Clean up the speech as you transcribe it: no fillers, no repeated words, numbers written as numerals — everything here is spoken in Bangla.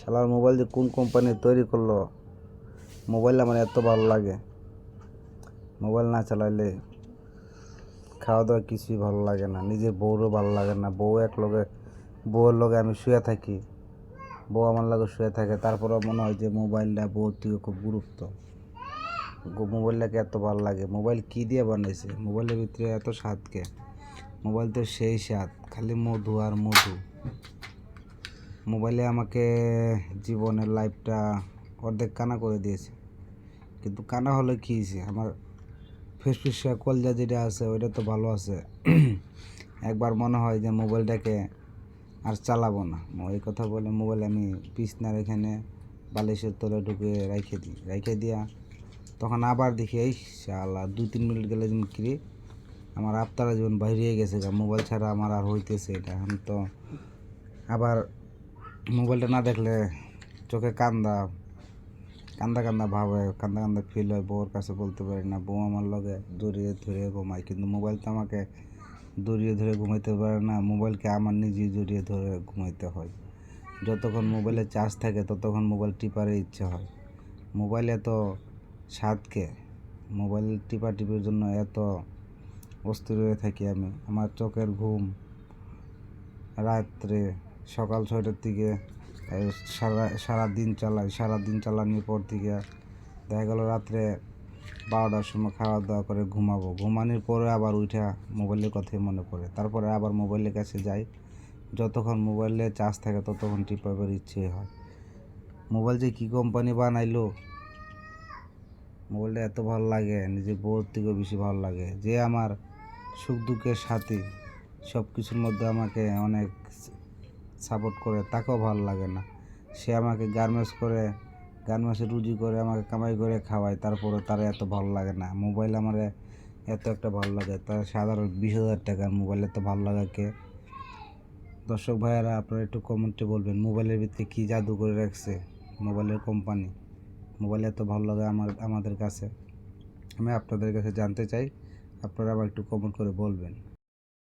শালার মোবাইল যে কোন কোম্পানি তৈরি করলো, মোবাইল আমার এত ভালো লাগে। মোবাইল না চালাইলে খাওয়া দাওয়া কিছুই ভালো লাগে না, নিজের বউরও ভালো লাগে না। বউয়ের লগে আমি শুয়ে থাকি, বউ আমার লগে শুয়ে থাকে, তারপরেও মনে হয় যে মোবাইলটা বউর থেকে খুব গুরুত্ব। মোবাইলটাকে এত ভালো লাগে। মোবাইল কী দিয়ে বানাইছে? মোবাইলের ভিতরে এত স্বাদকে, মোবাইল তো সেই স্বাদ, খালি মধু আর মধু। মোবাইলে আমাকে জীবনের লাইফটা অর্ধেক কানা করে দিয়েছে। কিন্তু কানা হলে কী হয়েছে, আমার ফুসফুসা কলজা যেটা আছে ওইটা তো ভালো আছে। একবার মনে হয় যে মোবাইলটাকে আর চালাবো না, এই কথা বলে মোবাইল আমি বিছনার এখানে বালিশের তলে ঢুকে রেখে দিয়া তখন আবার দেখি এই শালা 2-3 মিনিট গেলে যেন কি আমার আত্মারা জীবন বাইরে গেছে, মোবাইল ছাড়া আমার আর হইতেছে এটা। এখন তো আবার মোবাইলটা না দেখলে চোখে কান্দা কান্দা ভাব হয়, কান্দা ফিল হয়। বউর কাছে বলতে পারি না, বউ আমার লগে জড়িয়ে ধরে ঘুমায়, কিন্তু মোবাইল তো আমাকে জড়িয়ে ধরে ঘুমাইতে পারে না, মোবাইলকে আমার নিজেই জড়িয়ে ধরে ঘুমাইতে হয়। যতক্ষণ মোবাইলে চার্জ থাকে ততক্ষণ মোবাইল টিপার ইচ্ছে হয়। মোবাইল এত স্বাদকে, মোবাইল টিপির জন্য এত অস্থির হয়ে থাকি আমি। আমার চোখের ঘুম রাত্রে সকাল 6টার দিকে সারাদিন চালানোর পর থেকে দেখা গেল রাত্রে 12টার সময় খাওয়া দাওয়া করে ঘুমানোর পরে আবার উঠা মোবাইলের কথাই মনে পড়ে, তারপরে আবার মোবাইলের কাছে যাই। যতক্ষণ মোবাইলে চার্জ থাকে ততক্ষণ টিপাবার ইচ্ছে হয়। মোবাইল যে কী কোম্পানি বানাইলো, মোবাইলটা এত ভালো লাগে, নিজের বউর থেকেও বেশি ভালো লাগে। যে আমার সুখ দুঃখের সাথী, সব কিছুর মধ্যে আমাকে অনেক সাপোর্ট করে, তাকেও ভালো লাগে না। সে আমাকে গার্মেন্টসে রুজি করে আমাকে কামাই করে খাওয়ায়, তারপরে তার এত ভালো লাগে না। মোবাইল আমার এত একটা ভালো লাগে, তার সাধারণ 20,000 টাকার মোবাইল এত ভালো লাগে কে? দর্শক ভাইয়েরা, আপনারা একটু কমেন্টে বলবেন মোবাইলের ভিতরে কী জাদু করে রাখছে মোবাইলের কোম্পানি। মোবাইল এত ভালো লাগে আমাদের কাছে, আমি আপনাদের কাছে জানতে চাই। আপনারা আবার একটু কমেন্ট করে বলবেন।